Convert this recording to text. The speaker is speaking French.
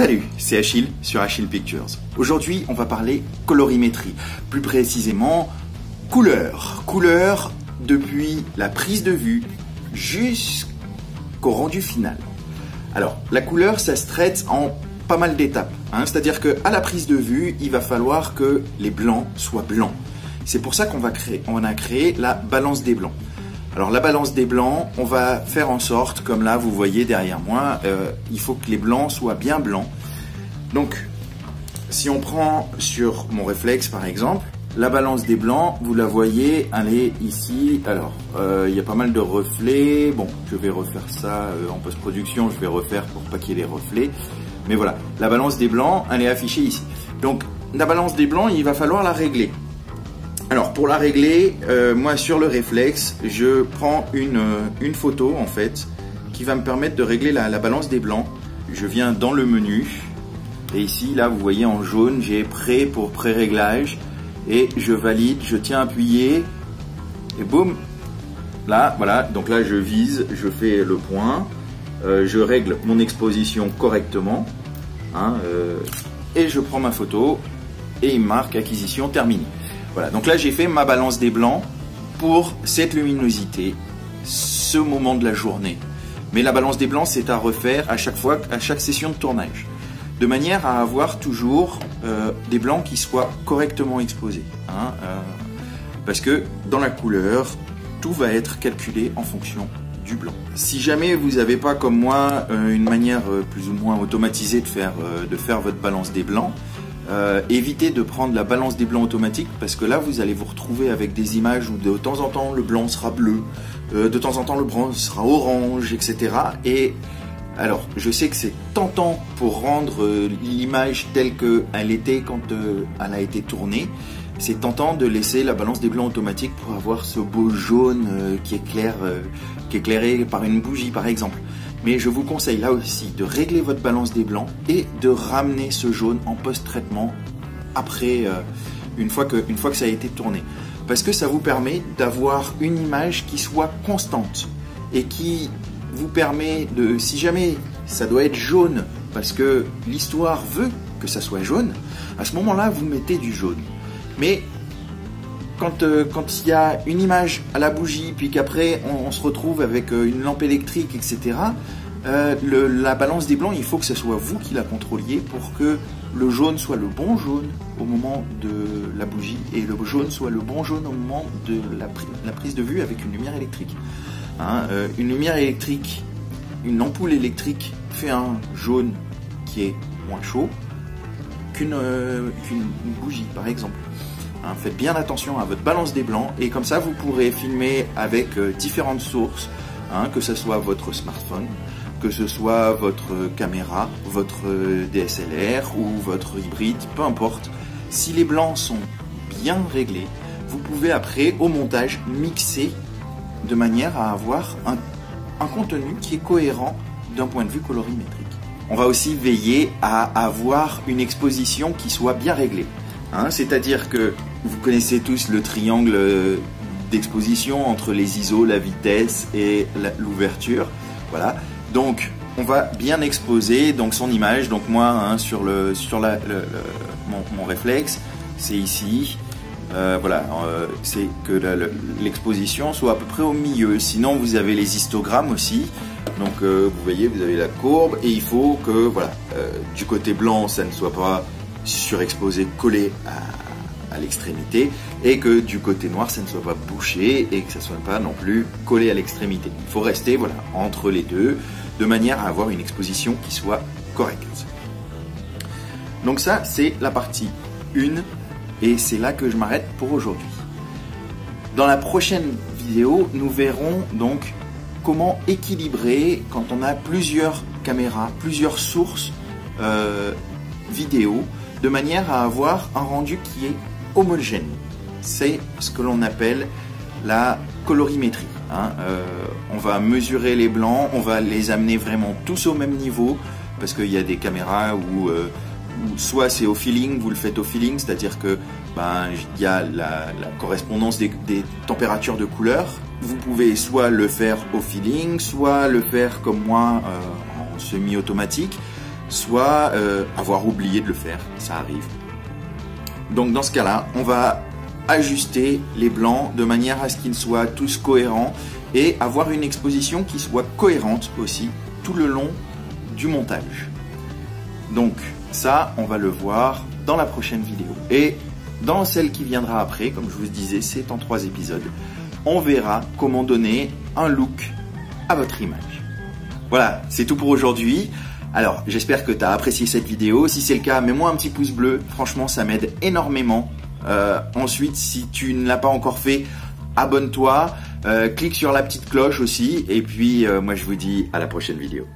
Salut, c'est Achille sur Achille Pictures. Aujourd'hui, on va parler colorimétrie, plus précisément couleur. Couleur depuis la prise de vue jusqu'au rendu final. Alors, la couleur, ça se traite en pas mal d'étapes. C'est-à-dire qu'à la prise de vue, il va falloir que les blancs soient blancs. C'est pour ça qu'on a créé la balance des blancs. Alors la balance des blancs, on va faire en sorte, comme là vous voyez derrière moi, il faut que les blancs soient bien blancs. Donc si on prend sur mon réflexe par exemple, la balance des blancs, vous la voyez, elle est ici. Alors il y a pas mal de reflets, bon je vais refaire ça en post-production, je vais refaire pour pas qu'il y ait les reflets. Mais voilà, la balance des blancs, elle est affichée ici. Donc la balance des blancs, il va falloir la régler. Alors pour la régler, moi sur le réflexe, je prends une photo en fait qui va me permettre de régler la balance des blancs. Je viens dans le menu et ici là vous voyez en jaune j'ai prêt pour pré-réglage et je valide, je tiens appuyé et boum, là voilà, donc là je vise, je fais le point, je règle mon exposition correctement et je prends ma photo et il marque acquisition terminée. Voilà, donc là j'ai fait ma balance des blancs pour cette luminosité, ce moment de la journée. Mais la balance des blancs c'est à refaire à chaque fois, à chaque session de tournage, de manière à avoir toujours des blancs qui soient correctement exposés. Parce que dans la couleur, tout va être calculé en fonction du blanc. Si jamais vous n'avez pas comme moi une manière plus ou moins automatisée de faire votre balance des blancs, évitez de prendre la balance des blancs automatique parce que là vous allez vous retrouver avec des images où de temps en temps le blanc sera bleu, de temps en temps le blanc sera orange, etc. Et alors je sais que c'est tentant pour rendre l'image telle qu'elle était quand elle a été tournée, c'est tentant de laisser la balance des blancs automatique pour avoir ce beau jaune qui éclaire, qui est éclairé par une bougie par exemple. Mais je vous conseille là aussi de régler votre balance des blancs et de ramener ce jaune en post-traitement après, une fois que ça a été tourné. Parce que ça vous permet d'avoir une image qui soit constante et qui vous permet de, si jamais ça doit être jaune, parce que l'histoire veut que ça soit jaune, à ce moment-là vous mettez du jaune. Mais quand il y a une image à la bougie, puis qu'après on se retrouve avec une lampe électrique, etc., la balance des blancs, il faut que ce soit vous qui la contrôliez pour que le jaune soit le bon jaune au moment de la bougie et le jaune soit le bon jaune au moment de la prise de vue avec une lumière électrique. Une lumière électrique, une ampoule électrique fait un jaune qui est moins chaud qu'une bougie par exemple. Faites bien attention à votre balance des blancs et comme ça vous pourrez filmer avec différentes sources, que ce soit votre smartphone, que ce soit votre caméra, votre DSLR ou votre hybride, peu importe. Si les blancs sont bien réglés, vous pouvez après au montage mixer de manière à avoir un contenu qui est cohérent d'un point de vue colorimétrique. On va aussi veiller à avoir une exposition qui soit bien réglée. C'est-à-dire que vous connaissez tous le triangle d'exposition entre les ISO, la vitesse et l'ouverture. Voilà. Donc on va bien exposer donc son image. Donc moi sur mon réflexe, c'est ici. Voilà, c'est que l'exposition soit à peu près au milieu. Sinon vous avez les histogrammes aussi. Donc vous voyez, vous avez la courbe et il faut que voilà, du côté blanc ça ne soit pas surexposé, collé à l'extrémité et que du côté noir ça ne soit pas bouché et que ça ne soit pas non plus collé à l'extrémité. Il faut rester voilà, entre les deux de manière à avoir une exposition qui soit correcte. Donc ça c'est la partie 1 et c'est là que je m'arrête pour aujourd'hui. Dans la prochaine vidéo nous verrons donc comment équilibrer quand on a plusieurs caméras, plusieurs sources vidéo de manière à avoir un rendu qui est homogène. C'est ce que l'on appelle la colorimétrie. On va mesurer les blancs, on va les amener vraiment tous au même niveau parce qu'il y a des caméras où soit c'est au feeling, vous le faites au feeling, c'est-à-dire que il y a la correspondance des températures de couleur. Vous pouvez soit le faire au feeling, soit le faire comme moi en semi-automatique. soit avoir oublié de le faire, ça arrive. Donc dans ce cas-là, on va ajuster les blancs de manière à ce qu'ils soient tous cohérents et avoir une exposition qui soit cohérente aussi tout le long du montage. Donc ça, on va le voir dans la prochaine vidéo. Et dans celle qui viendra après, comme je vous disais, c'est en 3 épisodes, on verra comment donner un look à votre image. Voilà, c'est tout pour aujourd'hui. Alors, j'espère que tu as apprécié cette vidéo. Si c'est le cas, mets-moi un petit pouce bleu. Franchement, ça m'aide énormément. Ensuite, si tu ne l'as pas encore fait, abonne-toi. Clique sur la petite cloche aussi. Et puis, moi, je vous dis à la prochaine vidéo.